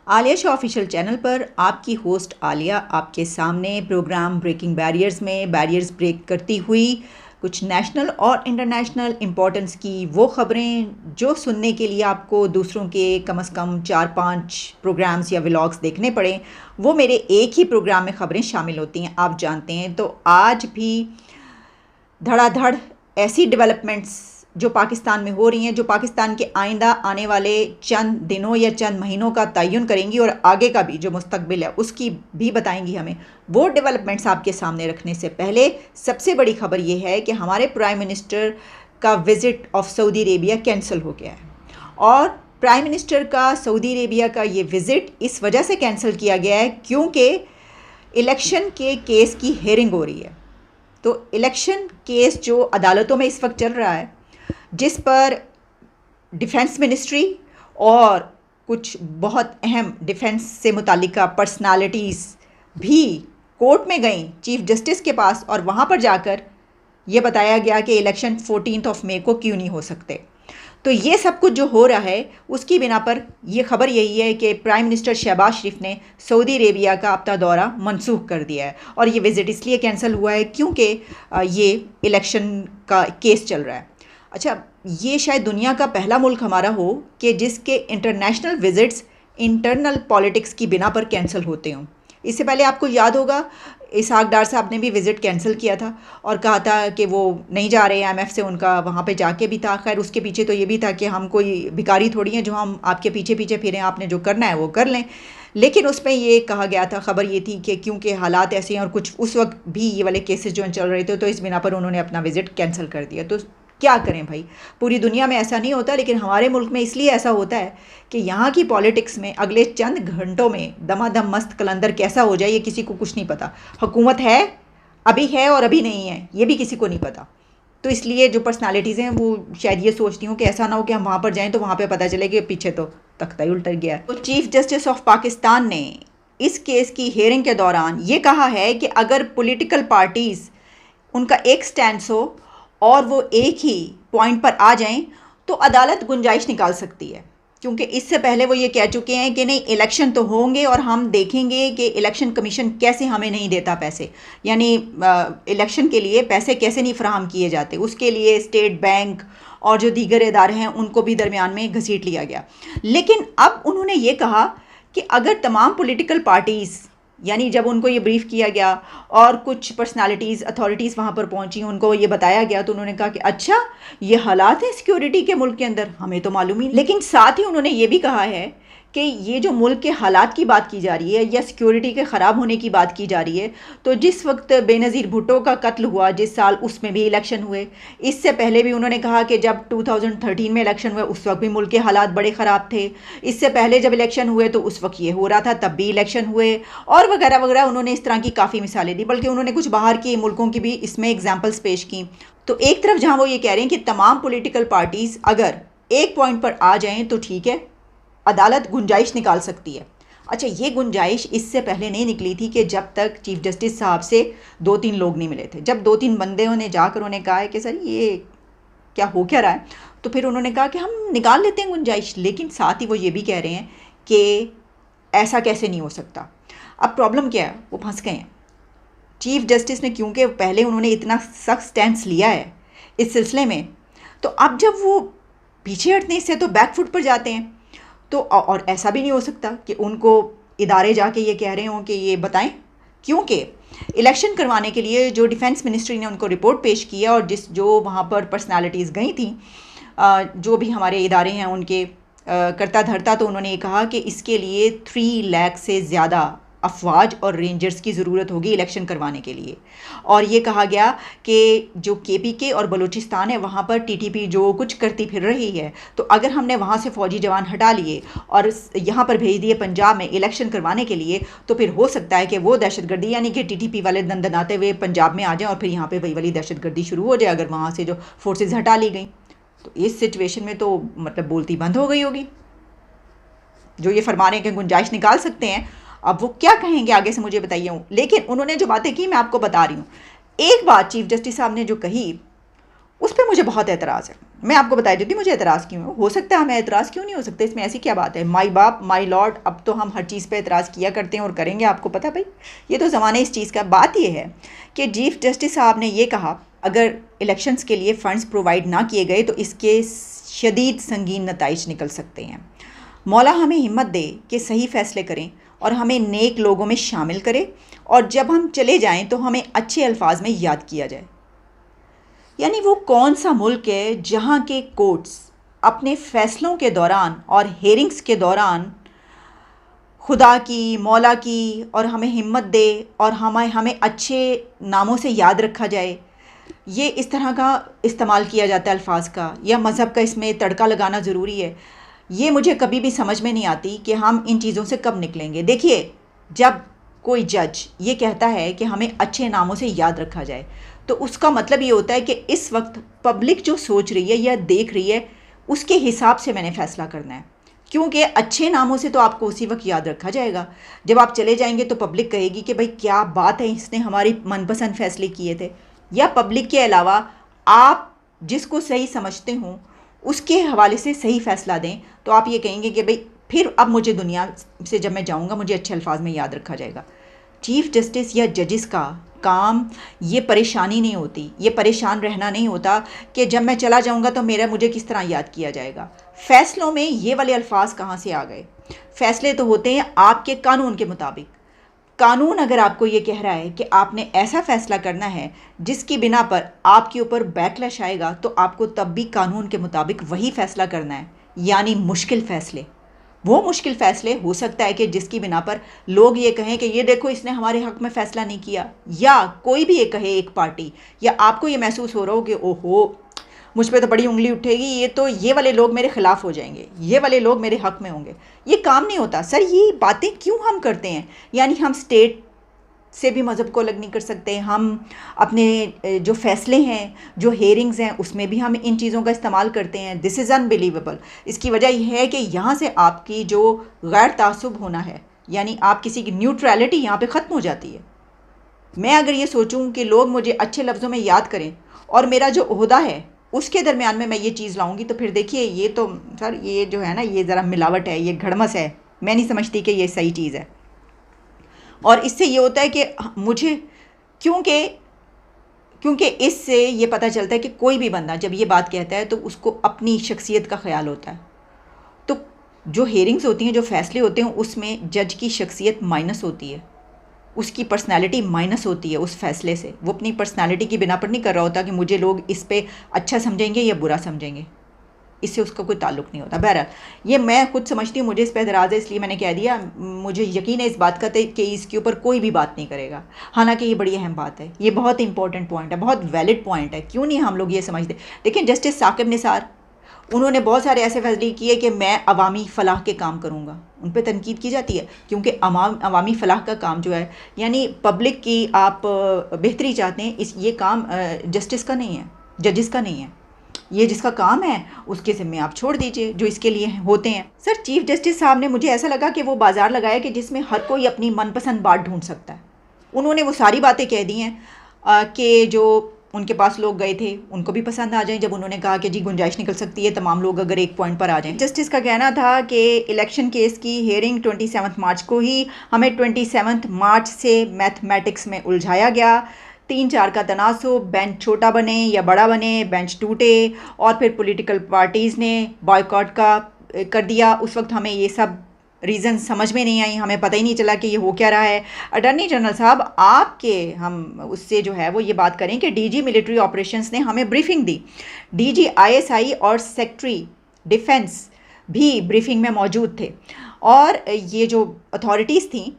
Alia Shah official channel पर आपकी host Alia आपके सामने प्रोग्राम ब्रेकिंग बैरियर्स में बैरियर्स ब्रेक करती हुई कुछ नेशनल और इंटरनेशनल इम्पोर्टेंस की वो ख़बरें जो सुनने के लिए आपको दूसरों के कम से कम 4-5 प्रोग्राम्स या व्लॉग्स देखने पड़े, वो मेरे एक ही प्रोग्राम में ख़बरें शामिल होती हैं, आप जानते हैं। तो आज भी धड़ाधड़ ऐसी डेवलपमेंट्स जो पाकिस्तान में हो रही हैं, जो पाकिस्तान के आइंदा आने वाले चंद दिनों या चंद महीनों का तयन करेंगी और आगे का भी जो मुस्तकबिल है उसकी भी बताएंगी हमें। वो डेवलपमेंट्स आपके सामने रखने से पहले सबसे बड़ी खबर ये है कि हमारे प्राइम मिनिस्टर का visit of Saudi Arabia cancel हो गया है। और प्राइम मिनिस्टर का सऊदी अरेबिया का ये विज़िट इस वजह से कैंसिल किया गया है क्योंकि इलेक्शन के केस की हेयरिंग हो रही है। तो इलेक्शन केस जो अदालतों में इस वक्त चल रहा है, जिस पर डिफेंस मिनिस्ट्री और कुछ बहुत अहम डिफेंस से मुतालिका पर्सनालिटीज़ भी कोर्ट में गई चीफ जस्टिस के पास, और वहाँ पर जाकर ये बताया गया कि इलेक्शन 14 मई को क्यों नहीं हो सकते। तो ये सब कुछ जो हो रहा है उसकी बिना पर यह खबर यही है कि प्राइम मिनिस्टर शहबाज शरीफ ने सऊदी अरेबिया का अपना दौरा मनसूख कर दिया है। और ये विज़िट इसलिए कैंसिल हुआ है क्योंकि ये इलेक्शन का केस चल रहा है। अच्छा, ये शायद दुनिया का पहला मुल्क हमारा हो कि जिसके इंटरनेशनल विज़िट्स इंटरनल पॉलिटिक्स की बिना पर कैंसिल होते हों। इससे पहले आपको याद होगा इसहाक डार साहब ने भी विज़िट कैंसिल किया था और कहा था कि वो नहीं जा रहे, IMF से उनका वहाँ पे जाके भी था। खैर उसके पीछे तो ये भी था कि हम कोई भिखारी थोड़ी हैं जो हम आपके पीछे पीछे फिरें, आपने जो करना है वो कर लें। लेकिन उसमें ये कहा गया था, ख़बर ये थी कि क्योंकि हालात ऐसे हैं और कुछ उस वक्त भी ये वाले केसेस जो चल रहे थे, तो इस बिना पर उन्होंने अपना विज़िट कैंसिल कर दिया। तो क्या करें भाई, पूरी दुनिया में ऐसा नहीं होता, लेकिन हमारे मुल्क में इसलिए ऐसा होता है कि यहाँ की पॉलिटिक्स में अगले चंद घंटों में दमादम मस्त कलंदर कैसा हो जाए ये किसी को कुछ नहीं पता। हुकूमत है, अभी है और अभी नहीं है, ये भी किसी को नहीं पता। तो इसलिए जो पर्सनालिटीज़ हैं वो शायद ये सोचती हूँ कि ऐसा ना हो कि हम वहाँ पर जाएँ तो वहाँ पर पता चले कि पीछे तो तख्ता ही उल्ट गया है। तो चीफ जस्टिस ऑफ पाकिस्तान ने इस केस की हेयरिंग के दौरान ये कहा है कि अगर पॉलिटिकल पार्टीज़ उनका एक स्टैंड हो और वो एक ही पॉइंट पर आ जाएं तो अदालत गुंजाइश निकाल सकती है। क्योंकि इससे पहले वो ये कह चुके हैं कि नहीं, इलेक्शन तो होंगे और हम देखेंगे कि इलेक्शन कमीशन कैसे हमें नहीं देता पैसे, यानी इलेक्शन के लिए पैसे कैसे नहीं फराहम किए जाते, उसके लिए स्टेट बैंक और जो दीगर इदारे हैं उनको भी दरमियान में घसीट लिया गया। लेकिन अब उन्होंने ये कहा कि अगर तमाम पॉलिटिकल पार्टीज़, यानी जब उनको ये ब्रीफ़ किया गया और कुछ पर्सनालिटीज़ अथॉरिटीज़ वहाँ पर पहुँची, उनको ये बताया गया, तो उन्होंने कहा कि अच्छा ये हालात हैं सिक्योरिटी के मुल्क के अंदर, हमें तो मालूम ही नहीं। लेकिन साथ ही उन्होंने ये भी कहा है कि ये जो मुल्क के हालात की बात की जा रही है या सिक्योरिटी के ख़राब होने की बात की जा रही है, तो जिस वक्त बेनज़ीर भुट्टो का कत्ल हुआ जिस साल, उसमें भी इलेक्शन हुए। इससे पहले भी उन्होंने कहा कि जब 2013 में इलेक्शन हुए उस वक्त भी मुल्क के हालात बड़े ख़राब थे। इससे पहले जब इलेक्शन हुए तो उस वक्त ये हो रहा था, तब भी इलेक्शन हुए, और वगैरह वगैरह। उन्होंने इस तरह की काफ़ी मिसालें दी, बल्कि उन्होंने कुछ बाहर के मुल्कों की भी इसमें एग्जाम्पल्स पेश की। तो एक तरफ जहाँ वो ये कह रहे हैं कि तमाम पॉलिटिकल पार्टीज़ अगर एक पॉइंट पर आ जाएँ तो ठीक है, अदालत गुंजाइश निकाल सकती है। अच्छा, ये गुंजाइश इससे पहले नहीं निकली थी कि जब तक चीफ जस्टिस साहब से 2-3 लोग नहीं मिले थे। जब 2-3 बंदे ने जाकर उन्हें कहा है कि सर ये क्या हो क्या रहा है, तो फिर उन्होंने कहा कि हम निकाल लेते हैं गुंजाइश। लेकिन साथ ही वो ये भी कह रहे हैं कि ऐसा कैसे नहीं हो सकता। अब प्रॉब्लम क्या है, वो फंस गए हैं चीफ जस्टिस ने, क्योंकि पहले उन्होंने इतना सख्त स्टैंड लिया है इस सिलसिले में, तो अब जब वो पीछे हटने से तो बैकफुट पर जाते हैं। तो और ऐसा भी नहीं हो सकता कि उनको इदारे जाके ये कह रहे हों कि ये बताएं, क्योंकि इलेक्शन करवाने के लिए जो डिफेंस मिनिस्ट्री ने उनको रिपोर्ट पेश किया और जो वहाँ पर पर्सनालिटीज़ गई थी, जो भी हमारे इदारे हैं उनके करता धरता, तो उन्होंने ये कहा कि इसके लिए 3 लाख से ज़्यादा अफवाज और रेंजर्स की ज़रूरत होगी इलेक्शन करवाने के लिए। और ये कहा गया कि जो KPK और बलूचिस्तान है वहाँ पर TTP जो कुछ करती फिर रही है, तो अगर हमने वहाँ से फ़ौजी जवान हटा लिए और यहाँ पर भेज दिए पंजाब में इलेक्शन करवाने के लिए, तो फिर हो सकता है कि वो दहशतगर्दी, यानी कि TTP वाले दंदनाते हुए पंजाब में आ जाएँ और फिर यहाँ पर वही वाली दहशतगर्दी शुरू हो जाए, अगर वहाँ से जो फोर्सेज हटा ली गई। तो इस सिचुएशन में तो मतलब बोलती बंद हो गई होगी। जो ये फरमा रहे हैं कि गुंजाइश निकाल सकते हैं, अब वो क्या कहेंगे आगे से मुझे बताइए। लेकिन उन्होंने जो बातें की मैं आपको बता रही हूँ। एक बात चीफ जस्टिस साहब ने जो कही उस पर मुझे बहुत एतराज़ है। मैं आपको बता देती हूँ मुझे एतराज़ क्यों है। हो सकता है हमें एतराज़ क्यों नहीं हो सकता, इसमें ऐसी क्या बात है। माई बाप माई लॉर्ड, अब तो हम हर चीज़ पे एतराज़ किया करते हैं और करेंगे, आपको पता भाई, ये तो ज़माना इस चीज़ का। बात ये है कि चीफ जस्टिस साहब ने ये कहा, अगर इलेक्शंस के लिए फ़ंड्स प्रोवाइड ना किए गए तो इसके शदीद संगीन नताइज निकल सकते हैं। मौला हमें हिम्मत दे कि सही फ़ैसले करें और हमें नेक लोगों में शामिल करे, और जब हम चले जाएं तो हमें अच्छे अल्फाज में याद किया जाए। यानी वो कौन सा मुल्क है जहाँ के कोर्ट्स अपने फ़ैसलों के दौरान और हेयरिंग्स के दौरान खुदा की, मौला की, और हमें हिम्मत दे और हमें अच्छे नामों से याद रखा जाए, ये इस तरह का इस्तेमाल किया जाता है अल्फाज का, या मज़हब का इसमें तड़का लगाना ज़रूरी है। ये मुझे कभी भी समझ में नहीं आती कि हम इन चीज़ों से कब निकलेंगे। देखिए, जब कोई जज ये कहता है कि हमें अच्छे नामों से याद रखा जाए, तो उसका मतलब ये होता है कि इस वक्त पब्लिक जो सोच रही है या देख रही है, उसके हिसाब से मैंने फ़ैसला करना है। क्योंकि अच्छे नामों से तो आपको उसी वक्त याद रखा जाएगा, जब आप चले जाएंगे तो पब्लिक कहेगी कि भाई क्या बात है, इसने हमारी मनपसंद फ़ैसले किए थे। या पब्लिक के अलावा आप जिसको सही समझते हों उसके हवाले से सही फ़ैसला दें, तो आप ये कहेंगे कि भाई फिर अब मुझे दुनिया से जब मैं जाऊंगा मुझे अच्छे अल्फाज में याद रखा जाएगा। चीफ जस्टिस या जजेस का काम ये परेशानी नहीं होती, ये परेशान रहना नहीं होता कि जब मैं चला जाऊंगा तो मुझे किस तरह याद किया जाएगा। फ़ैसलों में ये वाले अल्फाज कहाँ से आ गए। फ़ैसले तो होते हैं आपके कानून के मुताबिक। कानून अगर आपको ये कह रहा है कि आपने ऐसा फ़ैसला करना है जिसकी बिना पर आपके ऊपर बैकलैश आएगा, तो आपको तब भी कानून के मुताबिक वही फ़ैसला करना है, यानी मुश्किल फ़ैसले। वो मुश्किल फ़ैसले हो सकता है कि जिसकी बिना पर लोग ये कहें कि ये देखो इसने हमारे हक़ में फ़ैसला नहीं किया, या कोई भी ये कहे एक पार्टी, या आपको ये महसूस हो रहा हो कि ओहो मुझ पे तो बड़ी उंगली उठेगी, ये वाले लोग मेरे ख़िलाफ़ हो जाएंगे, ये वाले लोग मेरे हक़ में होंगे। ये काम नहीं होता सर। ये बातें क्यों हम करते हैं? यानी हम स्टेट से भी मज़हब को अलग नहीं कर सकते, हम अपने जो फ़ैसले हैं, जो हेयरिंग्स हैं, उसमें भी हम इन चीज़ों का इस्तेमाल करते हैं। This is unbelievable. इसकी वजह यह है कि यहाँ से आपकी जो गैर तासुब होना है, यानी आप किसी की न्यूट्रलिटी यहाँ पे ख़त्म हो जाती है। मैं अगर ये सोचूं कि लोग मुझे अच्छे लफ्ज़ों में याद करें और मेरा जो ओहदा है उसके दरमियान में मैं ये चीज़ लाऊंगी, तो फिर देखिए ये तो सर ये जो है ना, ये ज़रा मिलावट है, ये घड़मस है। मैं नहीं समझती कि ये सही चीज़ है। और इससे ये होता है कि मुझे क्योंकि क्योंकि इससे ये पता चलता है कि कोई भी बंदा जब ये बात कहता है तो उसको अपनी शख्सियत का ख्याल होता है। तो जो हेयरिंग्स होती हैं, जो फ़ैसले होते हैं, उसमें जज की शख्सियत माइनस होती है, उसकी पर्सनालिटी माइनस होती है उस फ़ैसले से। वो अपनी पर्सनालिटी की बिना पर नहीं कर रहा होता कि मुझे लोग इस पे अच्छा समझेंगे या बुरा समझेंगे, इससे उसका कोई ताल्लुक़ नहीं होता। बहरहाल ये मैं खुद समझती हूँ, मुझे इस पर एतराज़ है, इसलिए मैंने कह दिया। मुझे यकीन है इस बात का कि इसके ऊपर कोई भी बात नहीं करेगा। हालांकि ये बड़ी अहम बात है, ये बहुत इंपॉर्टेंट पॉइंट है, बहुत वैलिड पॉइंट है। क्यों नहीं हम लोग ये समझते। लेकिन जस्टिस साकिब निसार, उन्होंने बहुत सारे ऐसे फैसले किए कि मैं अवामी फ़लाह के काम करूँगा। उन पर तनकीद की जाती है क्योंकि अवामी फ़लाह का काम जो है, यानी पब्लिक की आप बेहतरी चाहते हैं, ये काम जस्टिस का नहीं है, जजिस का नहीं है। ये जिसका काम है उसके ज़िम्मे आप छोड़ दीजिए, जो इसके लिए होते हैं। सर चीफ जस्टिस साहब ने, मुझे ऐसा लगा कि वो बाज़ार लगाया कि जिसमें हर कोई अपनी मनपसंद बात ढूंढ सकता है। उन्होंने वो सारी बातें कह दी हैं कि जो उनके पास लोग गए थे उनको भी पसंद आ जाए। जब उन्होंने कहा कि जी गुंजाइश निकल सकती है, तमाम लोग अगर एक पॉइंट पर आ जाएं। जस्टिस का कहना था कि इलेक्शन केस की हेयरिंग 27 मार्च को ही, हमें 27 मार्च से मैथमेटिक्स में उलझाया गया। 3-4 का तनासुब, बेंच छोटा बने या बड़ा बने, बेंच टूटे, और फिर पॉलिटिकल पार्टीज़ ने बॉयकॉट का कर दिया। उस वक्त हमें ये सब रीज़न समझ में नहीं आई, हमें पता ही नहीं चला कि ये हो क्या रहा है। अटॉर्नी जनरल साहब, आपके हम उससे जो है वो ये बात करें कि डीजी मिलिट्री ऑपरेशंस ने हमें ब्रीफिंग दी। डीजी आईएसआई और सेक्रेटरी डिफेंस भी ब्रीफिंग में मौजूद थे, और ये जो अथॉरिटीज़ थी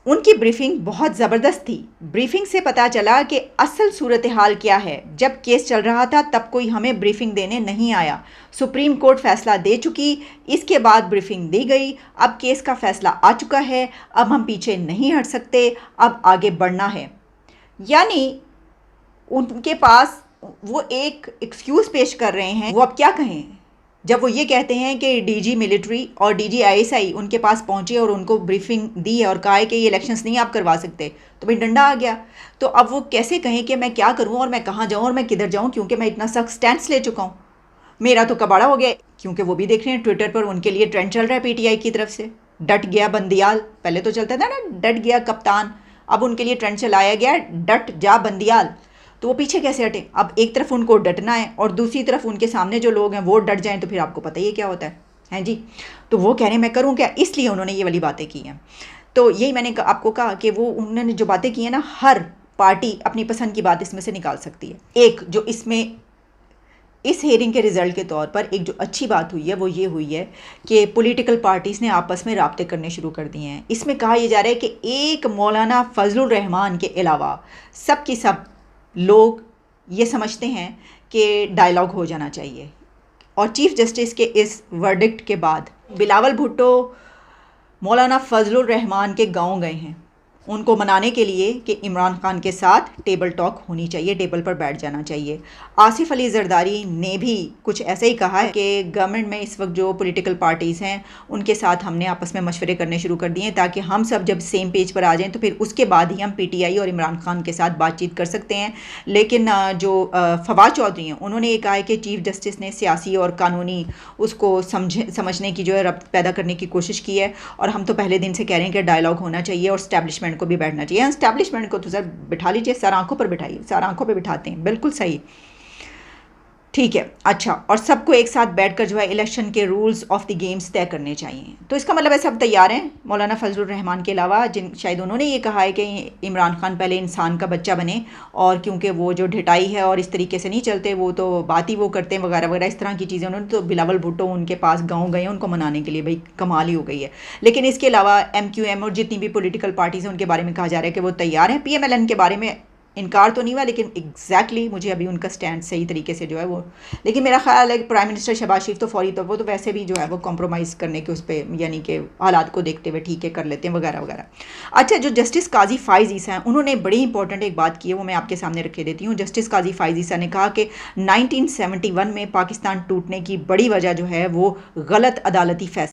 उनकी ब्रीफिंग बहुत ज़बरदस्त थी। ब्रीफिंग से पता चला कि असल सूरत हाल क्या है। जब केस चल रहा था तब कोई हमें ब्रीफिंग देने नहीं आया। सुप्रीम कोर्ट फ़ैसला दे चुकी, इसके बाद ब्रीफिंग दी गई। अब केस का फ़ैसला आ चुका है, अब हम पीछे नहीं हट सकते, अब आगे बढ़ना है। यानी उनके पास वो एक एक्सक्यूज़ पेश कर रहे हैं। वो अब क्या कहें जब वो ये कहते हैं कि डीजी मिलिट्री और डीजी आईएसआई उनके पास पहुंचे और उनको ब्रीफिंग दी है और कहा है कि ये इलेक्शंस नहीं आप करवा सकते, तो भाई डंडा आ गया। तो अब वो कैसे कहें कि मैं क्या करूं और मैं कहां जाऊं और मैं किधर जाऊं, क्योंकि मैं इतना सख्त स्टैंड ले चुका हूं। मेरा तो कबाड़ा हो गया, क्योंकि वो भी देख रहे हैं ट्विटर पर उनके लिए ट्रेंड चल रहा है पीटीआई की तरफ से, डट गया बंदियाल। पहले तो चलता था ना डट गया कप्तान, अब उनके लिए ट्रेंड चलाया गया डट जा बंदियाल। तो वो पीछे कैसे हटे? अब एक तरफ उनको डटना है और दूसरी तरफ उनके सामने जो लोग हैं वो डट जाएं, तो फिर आपको पता ही है क्या होता है, हैं जी। तो वो कह रहे हैं मैं करूं क्या, इसलिए उन्होंने ये वाली बातें की हैं। तो यही मैंने आपको कहा कि वो उन्होंने जो बातें की हैं ना, हर पार्टी अपनी पसंद की बात इसमें से निकाल सकती है। एक जो इसमें इस हेयरिंग के रिज़ल्ट के तौर पर एक जो अच्छी बात हुई है वो ये हुई है कि पॉलिटिकल पार्टीज़ ने आपस में राब्ते करने शुरू कर दिए हैं। इसमें कहा यह जा रहा है कि एक मौलाना फजलुर रहमान के अलावा सब की सब लोग ये समझते हैं कि डायलॉग हो जाना चाहिए। और चीफ़ जस्टिस के इस वर्डिक्ट के बाद बिलावल भुट्टो मौलाना फजलुर रहमान के गांव गए हैं उनको मनाने के लिए कि इमरान खान के साथ टेबल टॉक होनी चाहिए, टेबल पर बैठ जाना चाहिए। आसिफ अली जरदारी ने भी कुछ ऐसे ही कहा है कि गवर्नमेंट में इस वक्त जो पॉलिटिकल पार्टीज़ हैं उनके साथ हमने आपस में मशवरे करने शुरू कर दिए हैं ताकि हम सब जब सेम पेज पर आ जाएं तो फिर उसके बाद ही हम पीटीआई और इमरान खान के साथ बातचीत कर सकते हैं। लेकिन जो फवाद चौधरी हैं उन्होंने ये कहा है कि चीफ जस्टिस ने सियासी और कानूनी उसको समझने की जो है रब्त पैदा करने की कोशिश की है, और हम तो पहले दिन से कह रहे हैं कि डायलॉग होना चाहिए और स्टैब्लिशमेंट को भी बैठना चाहिए। एस्टैब्लिशमेंट को तो सर बिठा लीजिए, सर आंखों पर बिठाइए, सर आंखों पर बिठाते हैं, बिल्कुल सही, ठीक है। अच्छा, और सबको एक साथ बैठकर जो है इलेक्शन के रूल्स ऑफ द गेम्स तय करने चाहिए। तो इसका मतलब है सब तैयार हैं मौलाना फजलुर रहमान के अलावा, जिन शायद उन्होंने ये कहा है कि इमरान खान पहले इंसान का बच्चा बने, और क्योंकि वो जो ढिटाई है और इस तरीके से नहीं चलते, वो तो बात ही वो करते हैं वगैरह वगैरह, इस तरह की चीज़ें। उन्होंने तो बिलावल भुट्टो उनके पास गाँव गए उनको मनाने के लिए, भाई कमाल ही हो गई है। लेकिन इसके अलावा MQM और जितनी भी पोलिटिकल पार्टीज़ हैं उनके बारे में कहा जा रहा है कि वो तैयार हैं। PMLN के बारे में इनकार तो नहीं हुआ, लेकिन एग्जैक्टली मुझे अभी उनका स्टैंड सही तरीके से जो है वो, लेकिन मेरा ख्याल है कि प्राइम मिनिस्टर शहबाज शरीफ तो फौरी तौर पर तो वैसे भी जो है वो कॉम्प्रोमाइज़ करने के उस पर, यानी कि हालात को देखते हुए ठीक है कर लेते हैं वगैरह वगैरह। अच्छा, जो जस्टिस काजी फ़ाइज़ ईसा हैं उन्होंने बड़ी इंपॉर्टेंट एक बात की है, वो मैं आपके सामने रखे देती हूँ। जस्टिस काजी फ़ाइज़ ईसा ने कहा कि 1971 में पाकिस्तान टूटने की बड़ी वजह जो है वो गलत अदालती फैसला